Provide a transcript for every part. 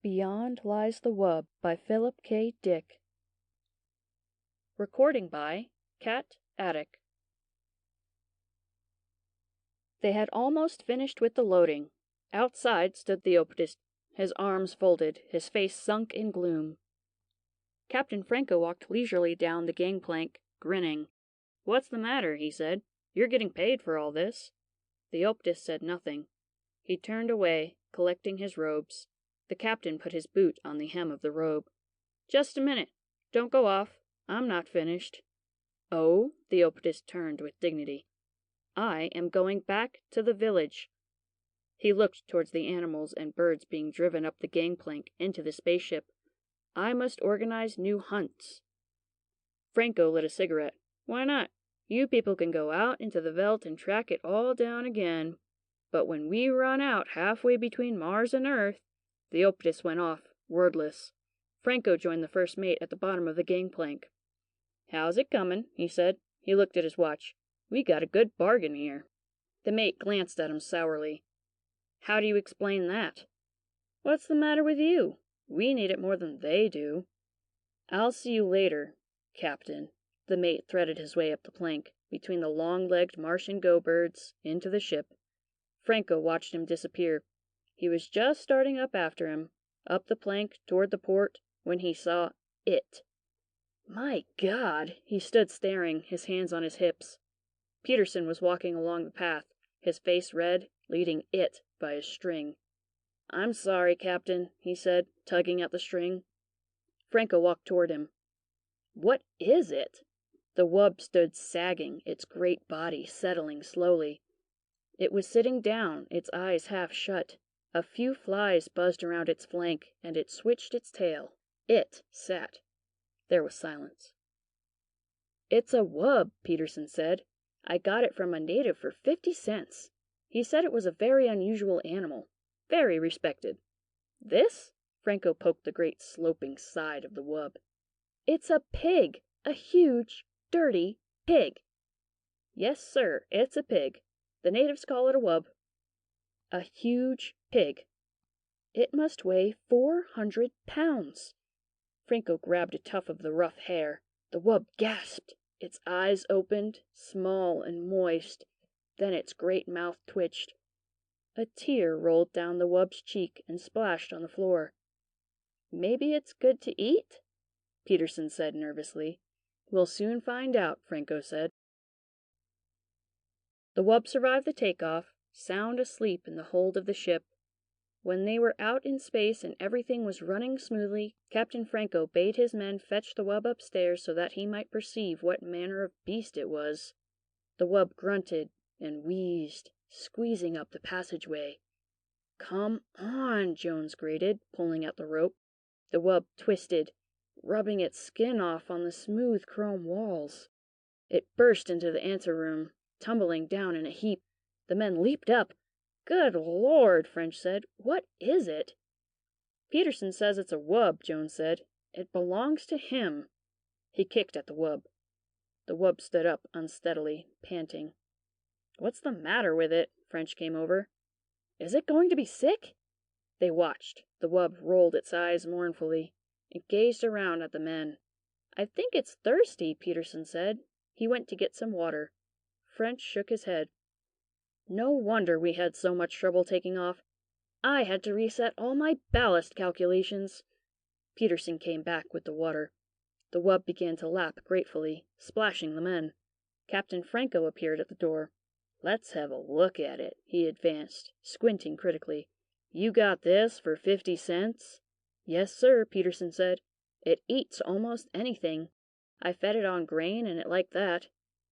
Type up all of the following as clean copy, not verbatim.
Beyond Lies the Wub by Philip K. Dick. Recording by Cat Attic. They had almost finished with the loading. Outside stood the impetus, his arms folded, his face sunk in gloom. Captain Franco walked leisurely down the gangplank, grinning. "What's the matter?" he said. "You're getting paid for all this." The impetus said nothing. He turned away, collecting his robes. The captain put his boot on the hem of the robe. "Just a minute. Don't go off. I'm not finished." "Oh?" The impetus turned with dignity. "I am going back to the village." He looked towards the animals and birds being driven up the gangplank into the spaceship. "I must organize new hunts." Franco lit a cigarette. "Why not? You people can go out into the veldt and track it all down again. But when we run out halfway between Mars and Earth..." The impetus went off, wordless. Franco joined the first mate at the bottom of the gangplank. "How's it coming?" he said. He looked at his watch. "We got a good bargain here." The mate glanced at him sourly. "How do you explain that?" "What's the matter with you? We need it more than they do." "I'll see you later, Captain." The mate threaded his way up the plank, between the long-legged Martian go-birds, into the ship. Franco watched him disappear. He was just starting up after him, up the plank toward the port, when he saw it. My God! He stood staring, his hands on his hips. Peterson was walking along the path, his face red, leading it by a string. "I'm sorry, Captain," he said, tugging at the string. Franco walked toward him. "What is it?" The wub stood sagging, its great body settling slowly. It was sitting down, its eyes half shut. A few flies buzzed around its flank, and it switched its tail. It sat. There was silence. "It's a wub," Peterson said. "I got it from a native for 50 cents. He said it was a very unusual animal. Very respected." "This?" Franco poked the great sloping side of the wub. "It's a pig. A huge, dirty pig." "Yes, sir, it's a pig. The natives call it a wub." A huge pig. It must weigh 400 pounds. Franco grabbed a tuft of the rough hair. The wub gasped. Its eyes opened, small and moist. Then its great mouth twitched. A tear rolled down the wub's cheek and splashed on the floor. "Maybe it's good to eat?" Peterson said nervously. "We'll soon find out," Franco said. The wub survived the takeoff, sound asleep in the hold of the ship. When they were out in space and everything was running smoothly, Captain Franco bade his men fetch the wub upstairs so that he might perceive what manner of beast it was. The wub grunted and wheezed, squeezing up the passageway. "Come on," Jones grated, pulling at the rope. The wub twisted, rubbing its skin off on the smooth chrome walls. It burst into the anteroom, tumbling down in a heap. The men leaped up. "Good Lord," French said. "What is it?" "Peterson says it's a wub," Jones said. "It belongs to him." He kicked at the wub. The wub stood up unsteadily, panting. "What's the matter with it?" French came over. "Is it going to be sick?" They watched. The wub rolled its eyes mournfully. It gazed around at the men. "I think it's thirsty," Peterson said. He went to get some water. French shook his head. "No wonder we had so much trouble taking off. I had to reset all my ballast calculations." Peterson came back with the water. The wub began to lap gratefully, splashing the men. Captain Franco appeared at the door. "Let's have a look at it," he advanced, squinting critically. "You got this for 50 cents?" "Yes, sir," Peterson said. "It eats almost anything. I fed it on grain and it liked that.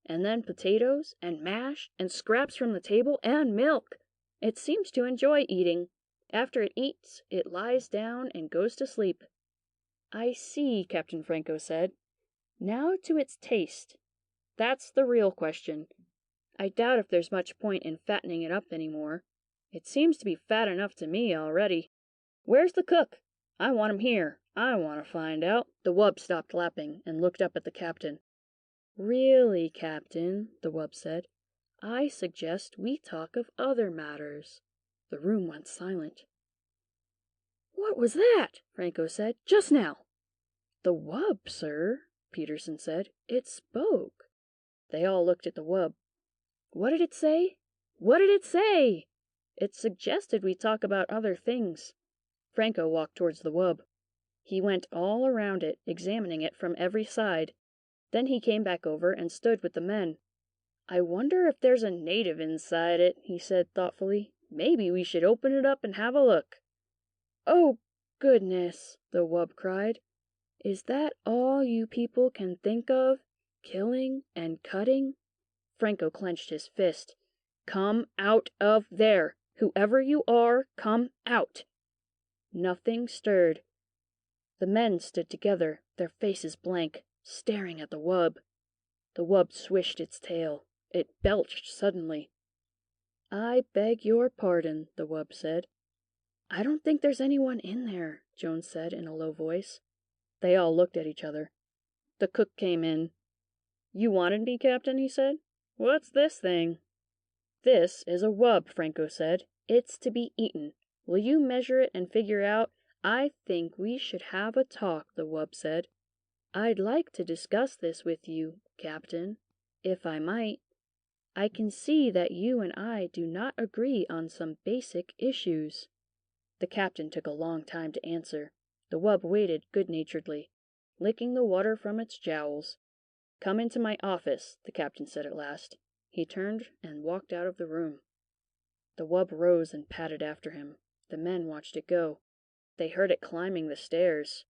And then potatoes, and mash, and scraps from the table, and milk. It seems to enjoy eating. After it eats, it lies down and goes to sleep." "I see," Captain Franco said. "Now to its taste. That's the real question. I doubt if there's much point in fattening it up any more. It seems to be fat enough to me already. Where's the cook? I want him here. I want to find out." The wub stopped lapping and looked up at the captain. "Really, Captain," the wub said, "I suggest we talk of other matters." The room went silent. "What What was that? Franco said. Just now. The wub, sir, Peterson said. It spoke. They all looked at the wub. What did it say? What did it say? It suggested we talk about other things. Franco walked towards the wub. He went all around it, examining it from every side. Then he came back over and stood with the men. I wonder if there's a native inside it, he said thoughtfully. Maybe we should open it up and have a look. Oh, goodness, the wub cried. Is that all you people can think of? Killing and cutting? Franco clenched his fist. Come out of there! Whoever you are, come out! Nothing stirred. The men stood together, their faces blank, staring at the wub. The wub swished its tail. It belched suddenly. I beg your pardon, the wub said. I don't think there's anyone in there, Jones said in a low voice. They all looked at each other. The cook came in. You wanted me, Captain, he said. What's this thing? This is a wub, Franco said. It's to be eaten. Will you measure it and figure out? I think we should have a talk, the wub said. I'd like to discuss this with you, Captain, if I might. I can see that you and I do not agree on some basic issues. The captain took a long time to answer. The wub waited good-naturedly, licking the water from its jowls. Come into my office, the captain said at last. He turned and walked out of the room. The wub rose and padded after him. The men watched it go. They heard it climbing the stairs.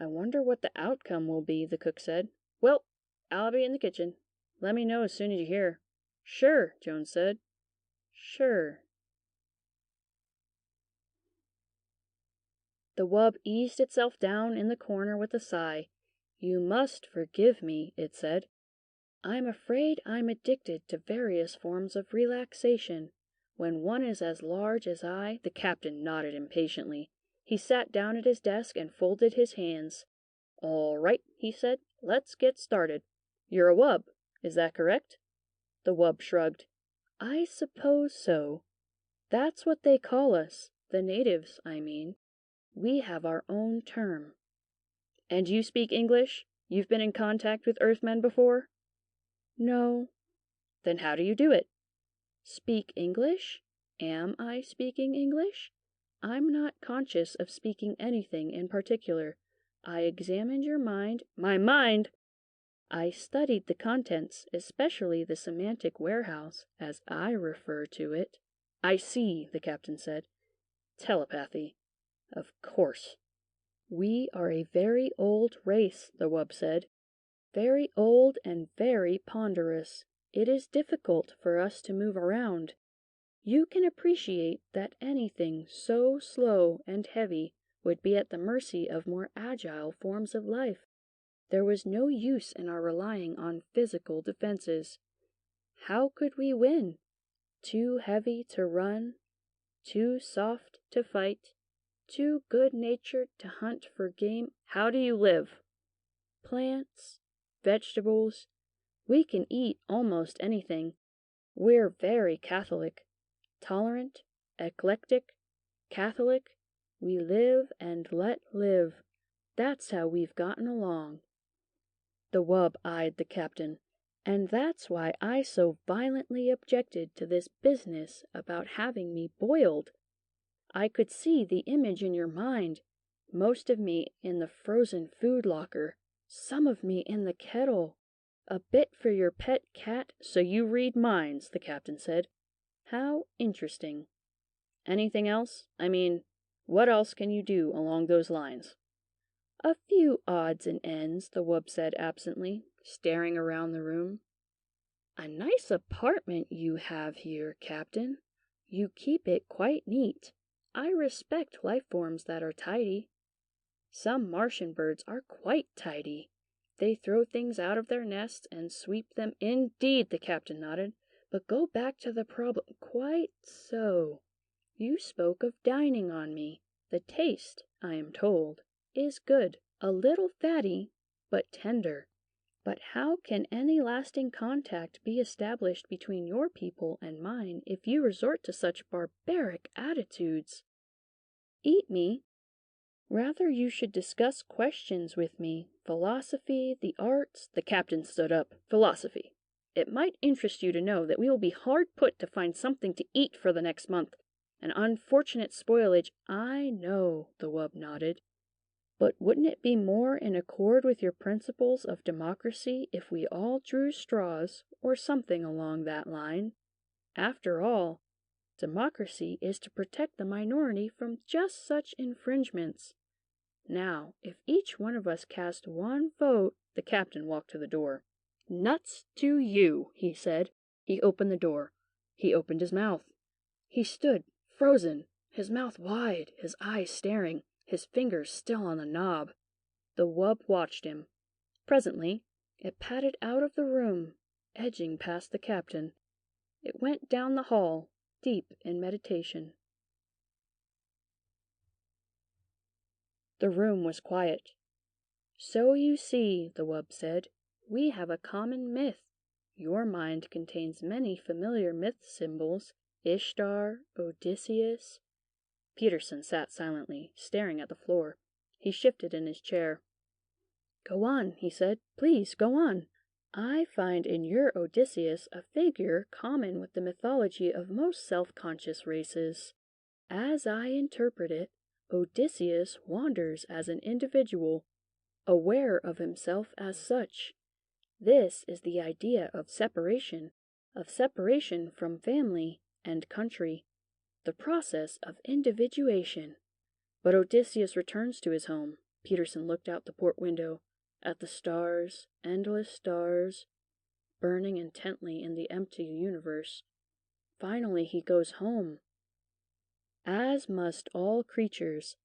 I wonder what the outcome will be, the cook said. Well, I'll be in the kitchen. Let me know as soon as you hear. Sure, Jones said. Sure. The wub eased itself down in the corner with a sigh. You must forgive me, it said. I'm afraid I'm addicted to various forms of relaxation. When one is as large as I, the captain nodded impatiently. He sat down at his desk and folded his hands. All right, he said. Let's get started. You're a wub, is that correct? The wub shrugged. I suppose so. That's what they call us, the natives, I mean. We have our own term. And you speak English? You've been in contact with Earthmen before? No. Then how do you do it? Speak English? Am I speaking English? I'm not conscious of speaking anything in particular. I examined your mind. My mind! I studied the contents, especially the semantic warehouse, as I refer to it. I see, the captain said. Telepathy. Of course. We are a very old race, the wub said. Very old and very ponderous. It is difficult for us to move around. You can appreciate that anything so slow and heavy would be at the mercy of more agile forms of life. There was no use in our relying on physical defenses. How could we win? Too heavy to run, too soft to fight, too good-natured to hunt for game. How do you live? Plants, vegetables. We can eat almost anything. We're very Catholic. Tolerant, eclectic, Catholic. We live and let live. That's how we've gotten along. The wub eyed the captain. And that's why I so violently objected to this business about having me boiled. I could see the image in your mind, most of me in the frozen food locker, some of me in the kettle. A bit for your pet cat, so you read minds, the captain said. How interesting. Anything else? I mean, what else can you do along those lines? A few odds and ends, the wub said absently, staring around the room. A nice apartment you have here, Captain. You keep it quite neat. I respect life forms that are tidy. Some Martian birds are quite tidy. They throw things out of their nests and sweep them. Indeed, the captain nodded. But go back to the problem. Quite so. You spoke of dining on me. The taste, I am told, is good. A little fatty, but tender. But how can any lasting contact be established between your people and mine if you resort to such barbaric attitudes? Eat me? Rather you should discuss questions with me. Philosophy, the arts. The captain stood up. Philosophy. It might interest you to know that we will be hard put to find something to eat for the next month. An unfortunate spoilage. I know, the wub nodded. But wouldn't it be more in accord with your principles of democracy if we all drew straws, or something along that line? After all, democracy is to protect the minority from just such infringements. Now, if each one of us cast one vote, the captain walked to the door. Nuts to you, he said. He opened the door. He opened his mouth. He stood, frozen, his mouth wide, his eyes staring, his fingers still on the knob. The wub watched him. Presently, it padded out of the room, edging past the captain. It went down the hall, deep in meditation. The room was quiet. So you see, the wub said, we have a common myth. Your mind contains many familiar myth symbols, Ishtar, Odysseus. Peterson sat silently, staring at the floor. He shifted in his chair. Go on, he said. Please, go on. I find in your Odysseus a figure common with the mythology of most self-conscious races. As I interpret it, Odysseus wanders as an individual, aware of himself as such. This is the idea of separation from family and country, the process of individuation. But Odysseus returns to his home. Peterson looked out the port window, at the stars, endless stars, burning intently in the empty universe. Finally he goes home. As must all creatures,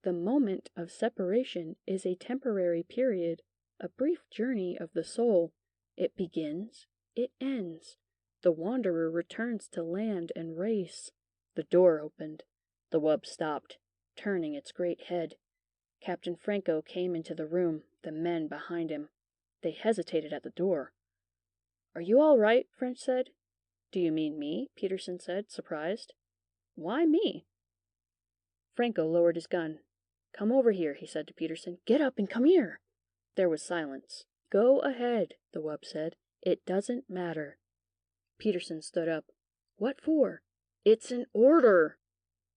the moment of separation is a temporary period, a brief journey of the soul. It begins, it ends. The wanderer returns to land and race. The door opened. The wub stopped, turning its great head. Captain Franco came into the room, the men behind him. They hesitated at the door. Are you all right? French said. Do you mean me? Peterson said, surprised. Why me? Franco lowered his gun. Come over here, he said to Peterson. Get up and come here. There was silence. Go ahead, the wub said. It doesn't matter. Peterson stood up. What for? It's an order.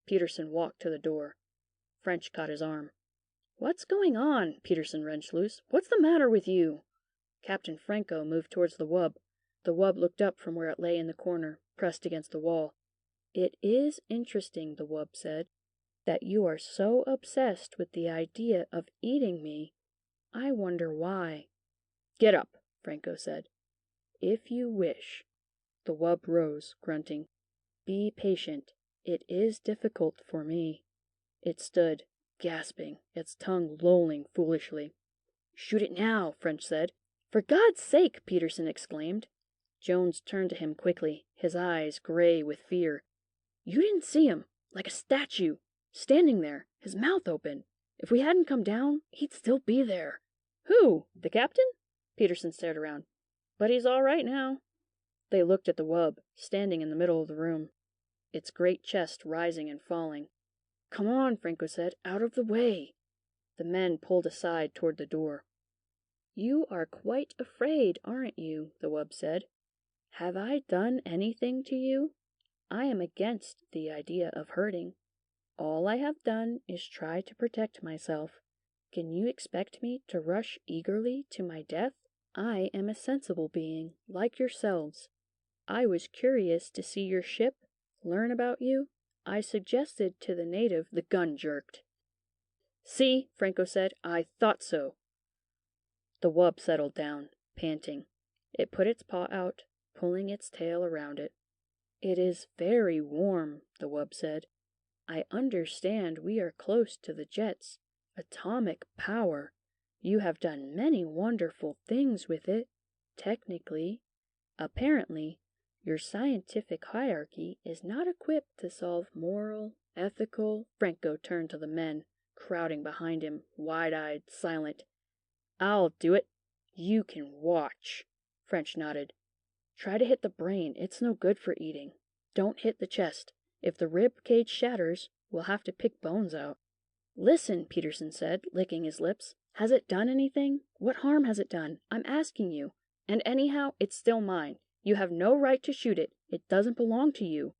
Peterson walked to the door. French caught his arm. What's going on? Peterson wrenched loose. What's the matter with you? Captain Franco moved towards the wub. The wub looked up from where it lay in the corner, pressed against the wall. It is interesting, the wub said, that you are so obsessed with the idea of eating me. I wonder why. Get up, Franco said. If you wish. The wub rose, grunting. Be patient. It is difficult for me. It stood, gasping, its tongue lolling foolishly. Shoot it now, French said. For God's sake, Peterson exclaimed. Jones turned to him quickly, his eyes gray with fear. You didn't see him, like a statue, standing there, his mouth open. If we hadn't come down, he'd still be there. Who? The captain? Peterson stared around. But he's all right now. They looked at the wub, standing in the middle of the room, its great chest rising and falling. Come on, Franco said, out of the way. The men pulled aside toward the door. You are quite afraid, aren't you? The wub said. Have I done anything to you? I am against the idea of hurting. All I have done is try to protect myself. Can you expect me to rush eagerly to my death? I am a sensible being, like yourselves. I was curious to see your ship, learn about you. I suggested to the native. The gun jerked. See, Franco said, I thought so. The wub settled down, panting. It put its paw out, pulling its tail around it. It is very warm, the wub said. I understand we are close to the jets. Atomic power. You have done many wonderful things with it, technically. Apparently, your scientific hierarchy is not equipped to solve moral, ethical. Franco turned to the men, crowding behind him, wide-eyed, silent. I'll do it. You can watch. French nodded. Try to hit the brain. It's no good for eating. Don't hit the chest. If the rib cage shatters, we'll have to pick bones out. Listen, Peterson said, licking his lips. Has it done anything? What harm has it done? I'm asking you. And anyhow, it's still mine. You have no right to shoot it. It doesn't belong to you.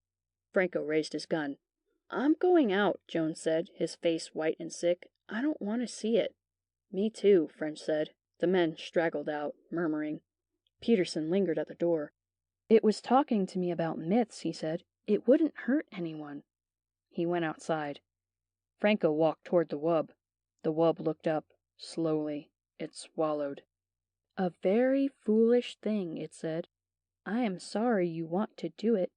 Franco raised his gun. I'm going out, Jones said, his face white and sick. I don't want to see it. Me too, French said. The men straggled out, murmuring. Peterson lingered at the door. It was talking to me about myths, he said. It wouldn't hurt anyone. He went outside. Franco walked toward the wub. The wub looked up, slowly. It swallowed. A very foolish thing, it said. I am sorry you want to do it.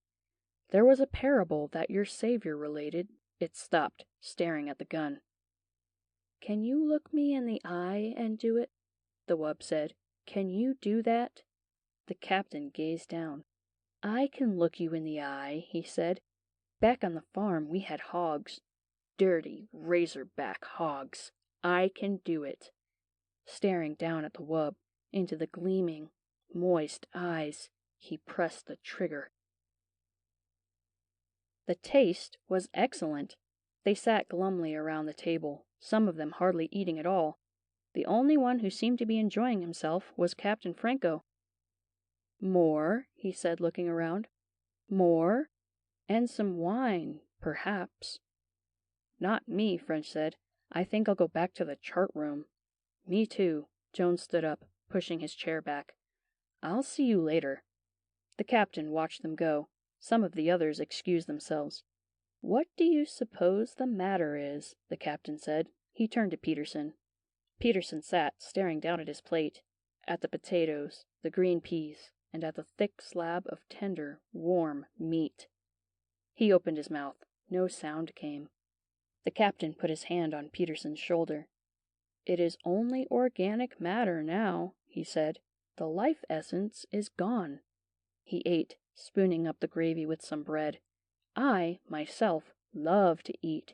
There was a parable that your Savior related. It stopped, staring at the gun. Can you look me in the eye and do it? The wub said. Can you do that? The captain gazed down. I can look you in the eye, he said. Back on the farm we had hogs. Dirty, razorback hogs. I can do it. Staring down at the wub, into the gleaming, moist eyes, he pressed the trigger. The taste was excellent. They sat glumly around the table, some of them hardly eating at all. The only one who seemed to be enjoying himself was Captain Franco. More, he said, looking around. More? And some wine, perhaps. Not me, French said. I think I'll go back to the chart room. Me too. Jones stood up, pushing his chair back. I'll see you later. The captain watched them go. Some of the others excused themselves. What do you suppose the matter is? The captain said. He turned to Peterson. Peterson sat, staring down at his plate, at the potatoes, the green peas, and at the thick slab of tender, warm meat. He opened his mouth. No sound came. The captain put his hand on Peterson's shoulder. It is only organic matter now, he said. The life essence is gone. He ate, spooning up the gravy with some bread. I, myself, love to eat.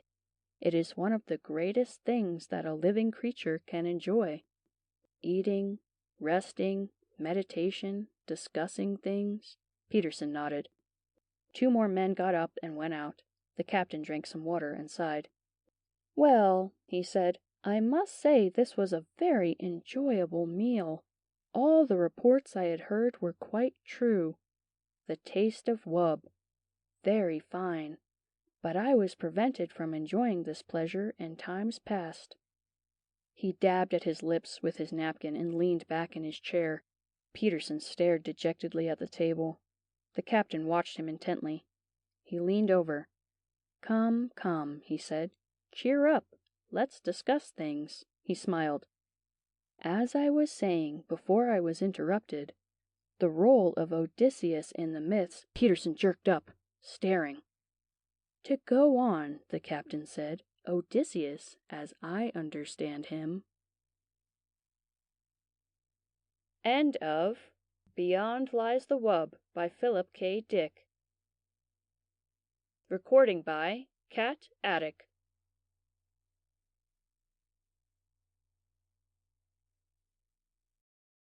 It is one of the greatest things that a living creature can enjoy. Eating, resting, meditation, discussing things. Peterson nodded. 2 more men got up and went out. The captain drank some water and sighed. Well, he said, I must say this was a very enjoyable meal. All the reports I had heard were quite true. The taste of wub. Very fine. But I was prevented from enjoying this pleasure in times past. He dabbed at his lips with his napkin and leaned back in his chair. Peterson stared dejectedly at the table. The captain watched him intently. He leaned over. Come, come, he said. Cheer up. Let's discuss things. He smiled. As I was saying before I was interrupted, the role of Odysseus in the myths. Peterson jerked up, staring. To go on, the captain said, Odysseus, as I understand him. End of Beyond Lies the Wub by Philip K. Dick. Recording by Cat Attic.